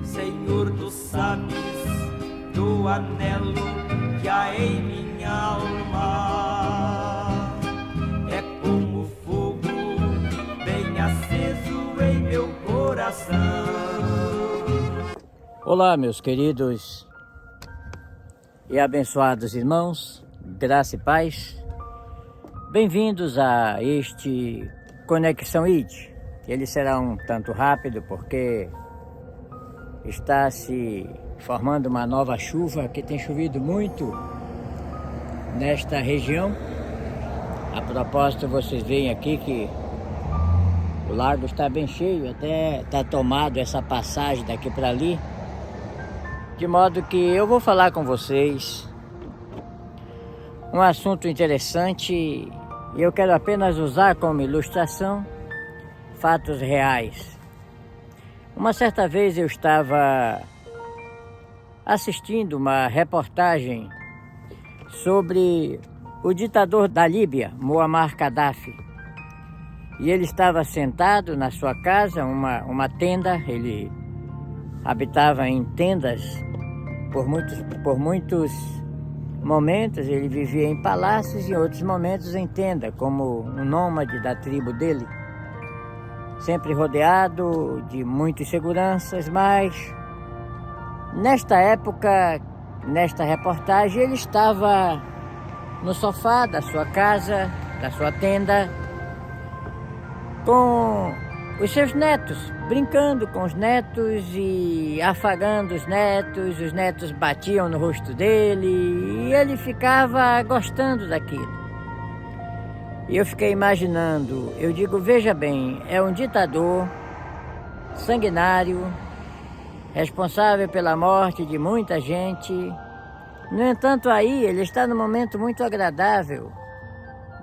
Senhor, tu sabes do anelo que há em minha alma. É como fogo bem aceso em meu coração. Olá, meus queridos e abençoados irmãos, graça e paz. Bem-vindos a este Conexão ID. Ele será um tanto rápido porque está se formando uma nova chuva que tem chovido muito nesta região. A propósito, vocês veem aqui que o lago está bem cheio, até está tomado essa passagem daqui para ali. De modo que eu vou falar com vocês um assunto interessante e eu quero apenas usar como ilustração fatos reais. Uma certa vez eu estava assistindo uma reportagem sobre o ditador da Líbia, Muammar Gaddafi. E ele estava sentado na sua casa, uma tenda. Ele habitava em tendas por muitos momentos. Ele vivia em palácios e em outros momentos em tenda, como um nômade da tribo dele. Sempre rodeado de muitas seguranças, mas nesta época, nesta reportagem, ele estava no sofá da sua casa, da sua tenda, com os seus netos, brincando com os netos e afagando os netos batiam no rosto dele e ele ficava gostando daquilo. E eu fiquei imaginando, eu digo, veja bem, é um ditador sanguinário, responsável pela morte de muita gente. No entanto, aí ele está num momento muito agradável,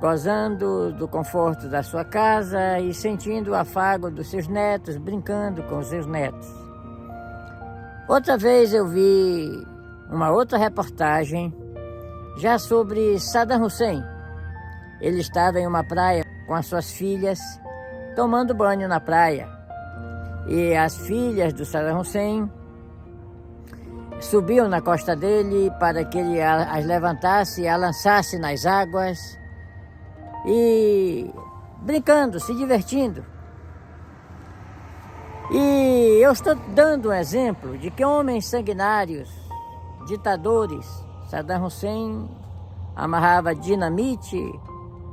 gozando do conforto da sua casa e sentindo o afago dos seus netos, brincando com os seus netos. Outra vez eu vi uma outra reportagem já sobre Saddam Hussein. Ele estava em uma praia com as suas filhas, tomando banho na praia. E as filhas do Saddam Hussein subiam na costa dele para que ele as levantasse e a lançasse nas águas. E brincando, se divertindo. E eu estou dando um exemplo de que homens sanguinários, ditadores, Saddam Hussein amarrava dinamite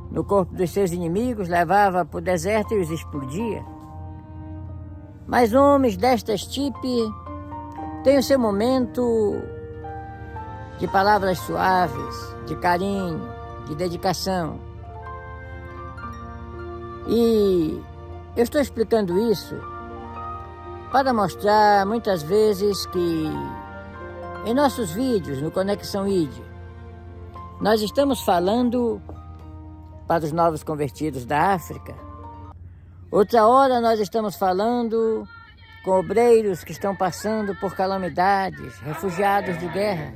no corpo dos seus inimigos, levava para o deserto e os explodia. Mas homens desta estipe têm o seu momento de palavras suaves, de carinho, de dedicação. E eu estou explicando isso para mostrar muitas vezes que em nossos vídeos no Conexão ID, nós estamos falando para os novos convertidos da África. Outra hora nós estamos falando com obreiros que estão passando por calamidades, refugiados de guerra.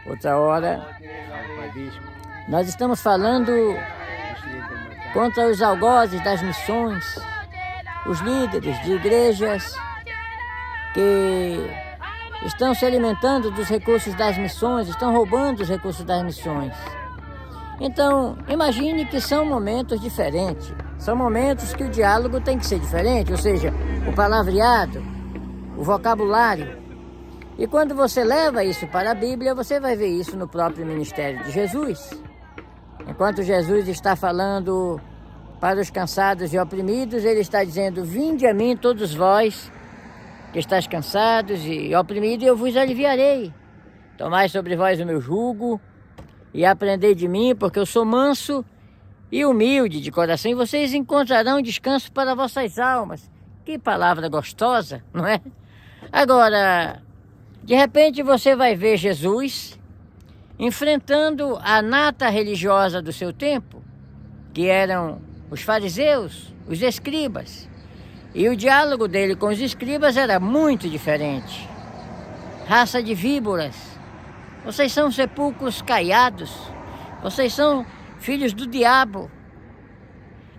Outra hora nós estamos falando contra os algozes das missões, os líderes de igrejas que estão se alimentando dos recursos das missões, estão roubando os recursos das missões. Então, imagine que são momentos diferentes, são momentos que o diálogo tem que ser diferente, ou seja, o palavreado, o vocabulário. E quando você leva isso para a Bíblia, você vai ver isso no próprio ministério de Jesus. Enquanto Jesus está falando para os cansados e oprimidos, ele está dizendo: vinde a mim todos vós que estáis cansados e oprimidos, e eu vos aliviarei. Tomai sobre vós o meu jugo e aprendei de mim, porque eu sou manso e humilde de coração, e vocês encontrarão descanso para vossas almas. Que palavra gostosa, não é? Agora, de repente você vai ver Jesus enfrentando a nata religiosa do seu tempo, que eram os fariseus, os escribas. E o diálogo dele com os escribas era muito diferente. Raça de víboras, vocês são sepulcros caiados, vocês são filhos do diabo.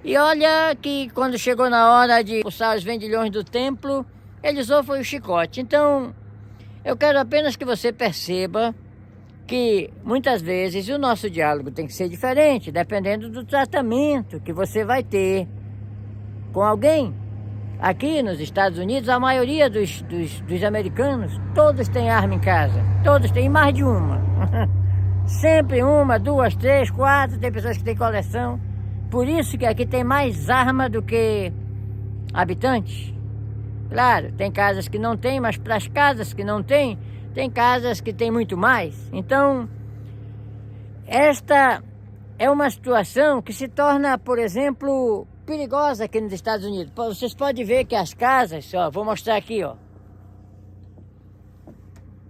E olha que quando chegou na hora de expulsar os vendilhões do templo, ele usou foi o chicote. Então, eu quero apenas que você perceba que muitas vezes o nosso diálogo tem que ser diferente, dependendo do tratamento que você vai ter com alguém. Aqui nos Estados Unidos, a maioria dos americanos, todos têm arma em casa. Todos têm mais de uma. Sempre uma, duas, três, quatro, tem pessoas que têm coleção. Por isso que aqui tem mais arma do que habitantes. Claro, tem casas que não tem, mas para as casas que não tem, tem casas que tem muito mais. Então, esta é uma situação que se torna, por exemplo, perigosa aqui nos Estados Unidos. Vocês podem ver que as casas, ó, vou mostrar aqui, ó.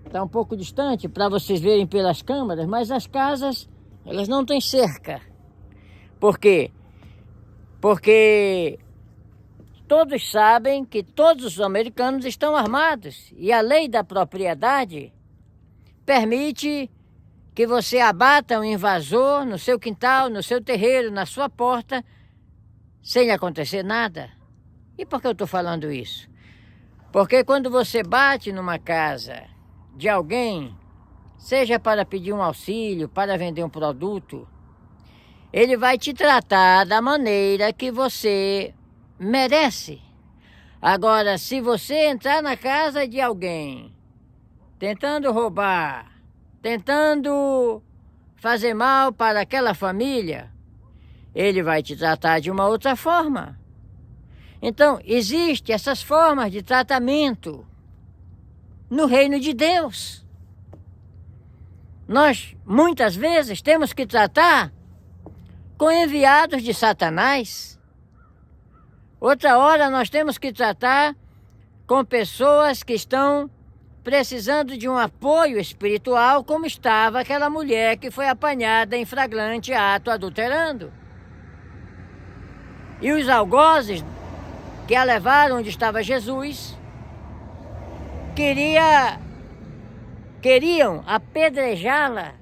Está um pouco distante para vocês verem pelas câmeras, mas as casas, elas não têm cerca. Por quê? Porque todos sabem que todos os americanos estão armados e a lei da propriedade permite que você abata um invasor no seu quintal, no seu terreiro, na sua porta, sem lhe acontecer nada. E por que eu estou falando isso? Porque quando você bate numa casa de alguém, seja para pedir um auxílio, para vender um produto, ele vai te tratar da maneira que você merece. Agora, se você entrar na casa de alguém, tentando roubar, tentando fazer mal para aquela família, ele vai te tratar de uma outra forma. Então, existem essas formas de tratamento no reino de Deus. Nós, muitas vezes, temos que tratar com enviados de Satanás. Outra hora, nós temos que tratar com pessoas que estão precisando de um apoio espiritual, como estava aquela mulher que foi apanhada em flagrante ato adulterando. E os algozes que a levaram onde estava Jesus queriam apedrejá-la.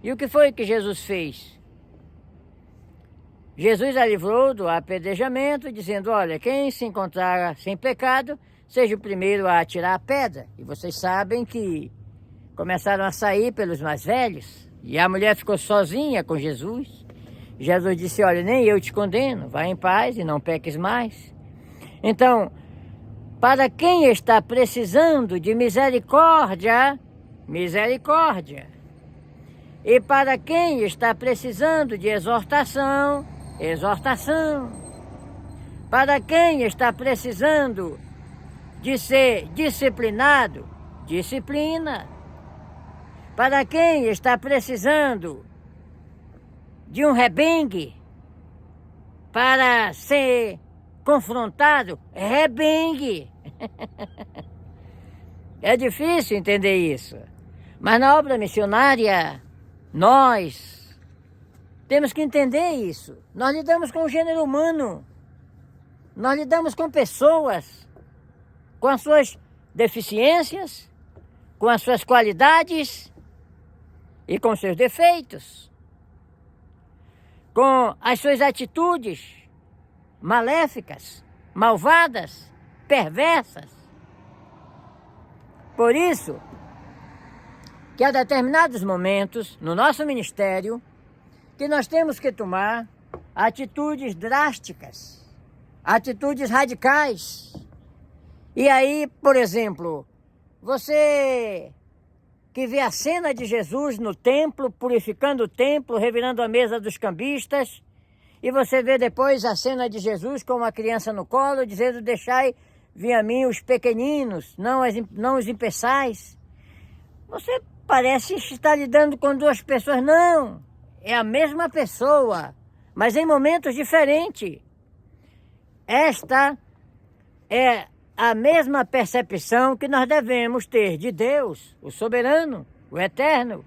E o que foi que Jesus fez? Jesus a livrou do apedrejamento, dizendo, olha, quem se encontrar sem pecado, seja o primeiro a atirar a pedra. E vocês sabem que começaram a sair pelos mais velhos, e a mulher ficou sozinha com Jesus. Jesus disse, olha, nem eu te condeno, vá em paz e não peques mais. Então, para quem está precisando de misericórdia, misericórdia. E para quem está precisando de exortação, exortação. Para quem está precisando de ser disciplinado, disciplina. Para quem está precisando de um rebengue para ser confrontado, rebengue. É difícil entender isso. Mas na obra missionária, nós temos que entender isso. Nós lidamos com o gênero humano. Nós lidamos com pessoas, com as suas deficiências, com as suas qualidades e com seus defeitos, com as suas atitudes maléficas, malvadas, perversas. Por isso que há determinados momentos no nosso ministério que nós temos que tomar atitudes drásticas, atitudes radicais. E aí, por exemplo, você que vê a cena de Jesus no templo, purificando o templo, revirando a mesa dos cambistas, e você vê depois a cena de Jesus com uma criança no colo, dizendo, deixai vir a mim os pequeninos, não os impeçais. Você parece estar lidando com duas pessoas. Não, é a mesma pessoa, mas em momentos diferentes. Esta é a mesma percepção que nós devemos ter de Deus, o soberano, o eterno.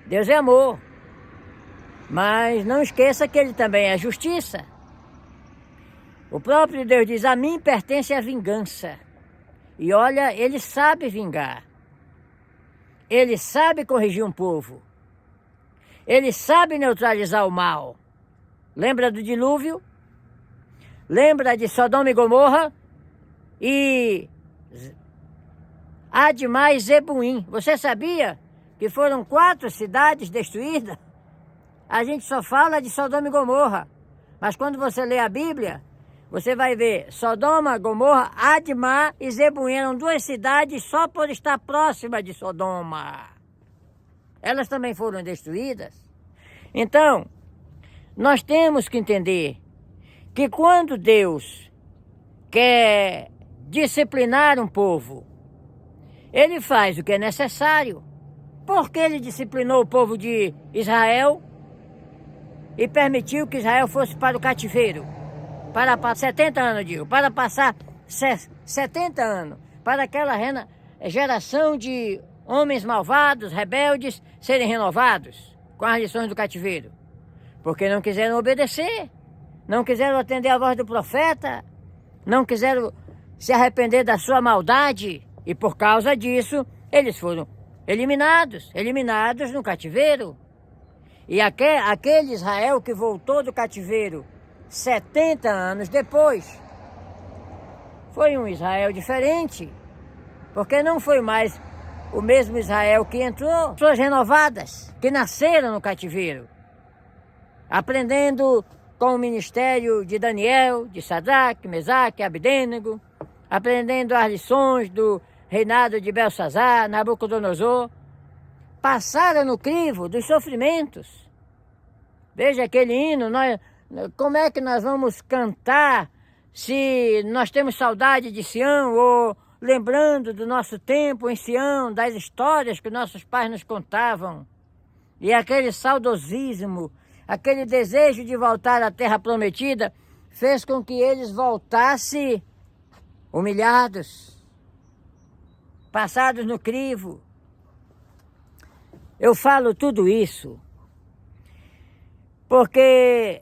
Deus é amor, mas não esqueça que Ele também é justiça. O próprio Deus diz, a mim pertence a vingança. E olha, ele sabe vingar. Ele sabe corrigir um povo. Ele sabe neutralizar o mal. Lembra do dilúvio? Lembra de Sodoma e Gomorra? E Admá e Zebuim. Você sabia que foram 4 cidades destruídas? A gente só fala de Sodoma e Gomorra. Mas quando você lê a Bíblia, você vai ver Sodoma, Gomorra, Admá e Zebuim. Eram 2 cidades só por estar próxima de Sodoma. Elas também foram destruídas. Então, nós temos que entender que quando Deus quer disciplinar um povo, ele faz o que é necessário. Por que ele disciplinou o povo de Israel e permitiu que Israel fosse para o cativeiro? Para 70 anos, digo, para passar 70 anos, para aquela geração de homens malvados, rebeldes, serem renovados com as lições do cativeiro. Porque não quiseram obedecer, não quiseram atender a voz do profeta, não quiseram se arrepender da sua maldade, e por causa disso, eles foram eliminados no cativeiro. E aquele Israel que voltou do cativeiro 70 anos depois, foi um Israel diferente, porque não foi mais o mesmo Israel que entrou, pessoas renovadas, que nasceram no cativeiro, aprendendo com o ministério de Daniel, de Sadraque, Mesaque, Abdênego, aprendendo as lições do reinado de Belsazar, Nabucodonosor, passaram no crivo dos sofrimentos. Veja aquele hino, como é que nós vamos cantar se nós temos saudade de Sião, ou lembrando do nosso tempo em Sião, das histórias que nossos pais nos contavam, e aquele saudosismo, aquele desejo de voltar à terra prometida, fez com que eles voltassem humilhados, passados no crivo. Eu falo tudo isso porque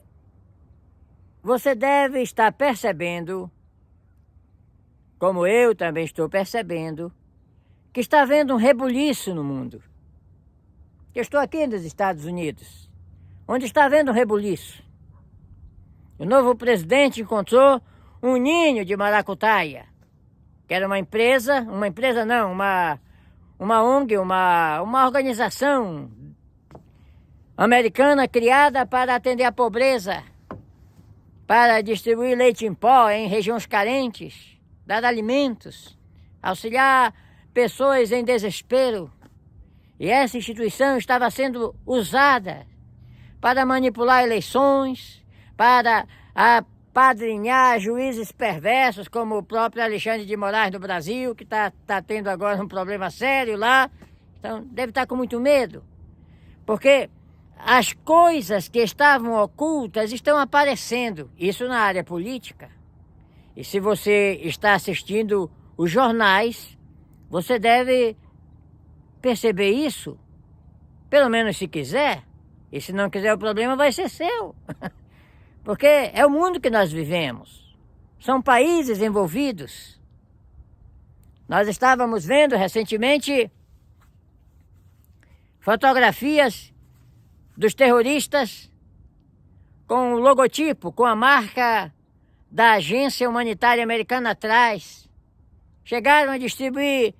você deve estar percebendo, como eu também estou percebendo, que está havendo um rebuliço no mundo. Eu estou aqui nos Estados Unidos, onde está havendo um rebuliço. O novo presidente encontrou um ninho de maracutaia, que era uma ONG, uma organização americana criada para atender a pobreza, para distribuir leite em pó em regiões carentes, dar alimentos, auxiliar pessoas em desespero. E essa instituição estava sendo usada para manipular eleições, para apadrinhar juízes perversos, como o próprio Alexandre de Moraes no Brasil, que está tendo agora um problema sério lá. Então, deve estar com muito medo, porque as coisas que estavam ocultas estão aparecendo, isso na área política. E se você está assistindo os jornais, você deve perceber isso, pelo menos se quiser, e se não quiser o problema vai ser seu. Porque é o mundo que nós vivemos, são países envolvidos. Nós estávamos vendo recentemente fotografias dos terroristas com o logotipo, com a marca da Agência Humanitária Americana atrás. Chegaram a distribuir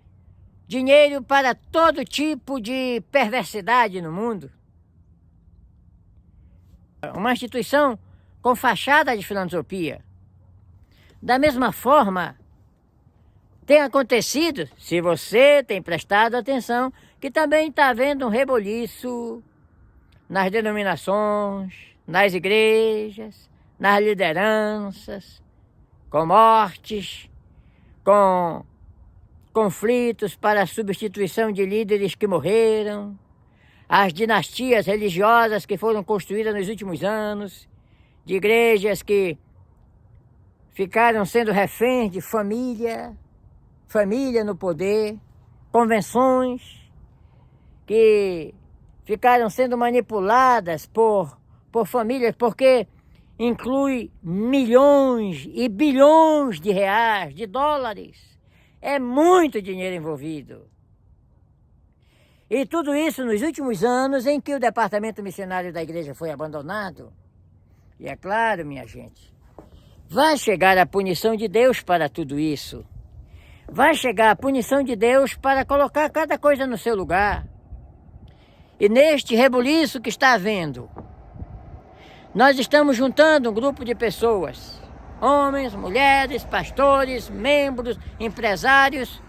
dinheiro para todo tipo de perversidade no mundo. Uma instituição com fachada de filantropia. Da mesma forma, tem acontecido, se você tem prestado atenção, que também está havendo um reboliço nas denominações, nas igrejas, nas lideranças, com mortes, com conflitos para a substituição de líderes que morreram, as dinastias religiosas que foram construídas nos últimos anos, de igrejas que ficaram sendo reféns de família no poder, convenções que ficaram sendo manipuladas por famílias, porque inclui milhões e bilhões de reais, de dólares. É muito dinheiro envolvido. E tudo isso nos últimos anos em que o departamento missionário da igreja foi abandonado. E é claro, minha gente, vai chegar a punição de Deus para tudo isso. Vai chegar a punição de Deus para colocar cada coisa no seu lugar. E neste rebuliço que está havendo, nós estamos juntando um grupo de pessoas, homens, mulheres, pastores, membros, empresários,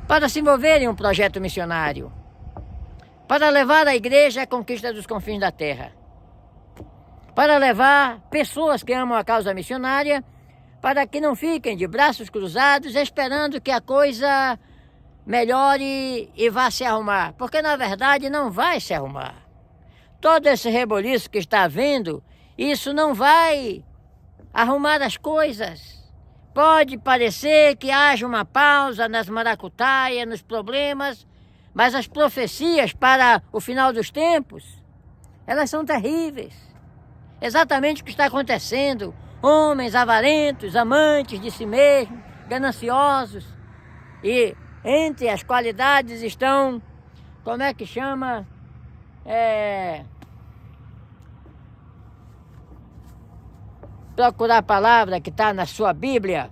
para se envolverem em um projeto missionário, para levar a igreja à conquista dos confins da terra, para levar pessoas que amam a causa missionária, para que não fiquem de braços cruzados esperando que a coisa melhore e vá se arrumar, porque na verdade não vai se arrumar. Todo esse reboliço que está havendo, isso não vai arrumar as coisas. Pode parecer que haja uma pausa nas maracutaias, nos problemas, mas as profecias para o final dos tempos, elas são terríveis. Exatamente o que está acontecendo. Homens avarentos, amantes de si mesmos, gananciosos. E entre as qualidades estão, como é que chama? Procurar a palavra que está na sua Bíblia,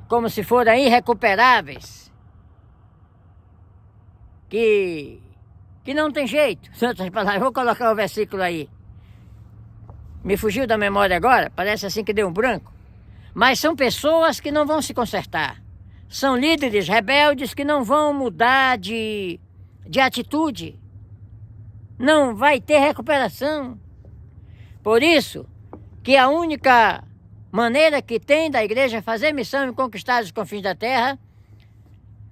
como se foram irrecuperáveis, que não tem jeito. Santas palavras, vou colocar o versículo aí. Me fugiu da memória agora, parece assim que deu um branco. Mas são pessoas que não vão se consertar. São líderes rebeldes que não vão mudar de atitude. Não vai ter recuperação. Por isso que a única maneira que tem da igreja fazer missão e conquistar os confins da terra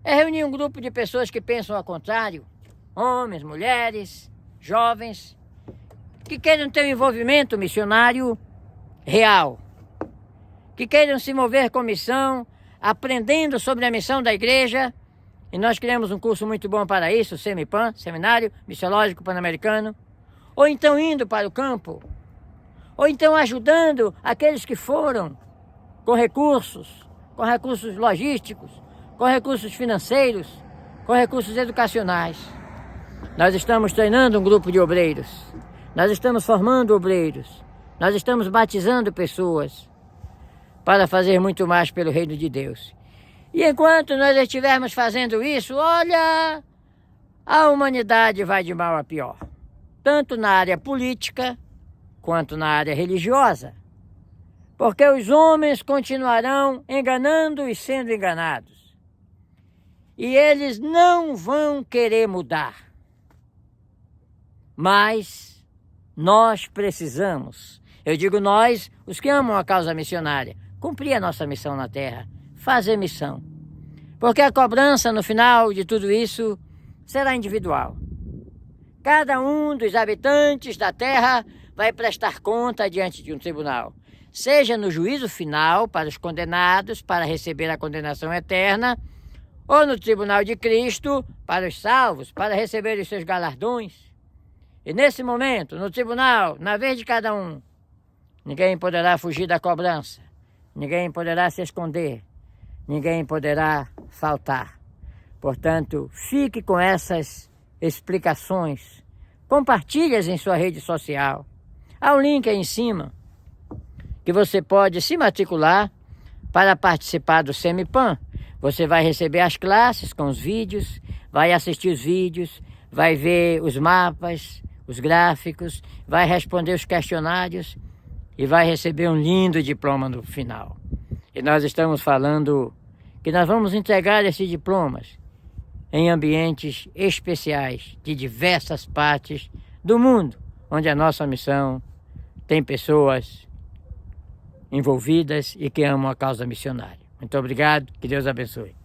é reunir um grupo de pessoas que pensam ao contrário. Homens, mulheres, jovens, que queiram ter um envolvimento missionário real, que queiram se mover com missão, aprendendo sobre a missão da igreja. E nós criamos um curso muito bom para isso, o SEMIPAN, Seminário Missiológico Pan-Americano. Ou então indo para o campo, ou então ajudando aqueles que foram com recursos logísticos, com recursos financeiros, com recursos educacionais. Nós estamos treinando um grupo de obreiros, nós estamos formando obreiros, nós estamos batizando pessoas para fazer muito mais pelo reino de Deus. E enquanto nós estivermos fazendo isso, olha, a humanidade vai de mal a pior, tanto na área política quanto na área religiosa, porque os homens continuarão enganando e sendo enganados, e eles não vão querer mudar. Mas nós precisamos, eu digo nós, os que amam a causa missionária, cumprir a nossa missão na terra, fazer missão, porque a cobrança no final de tudo isso será individual. Cada um dos habitantes da terra vai prestar conta diante de um tribunal, seja no juízo final para os condenados, para receber a condenação eterna, ou no tribunal de Cristo para os salvos, para receber os seus galardões. E nesse momento, no tribunal, na vez de cada um, ninguém poderá fugir da cobrança, ninguém poderá se esconder, ninguém poderá faltar. Portanto, fique com essas explicações, compartilhe-as em sua rede social. Há um link aí em cima que você pode se matricular para participar do SEMIPAN. Você vai receber as classes com os vídeos, vai assistir os vídeos, vai ver os mapas, os gráficos, vai responder os questionários e vai receber um lindo diploma no final. E nós estamos falando que nós vamos entregar esses diplomas em ambientes especiais de diversas partes do mundo, onde a nossa missão tem pessoas envolvidas e que amam a causa missionária. Muito obrigado, que Deus abençoe.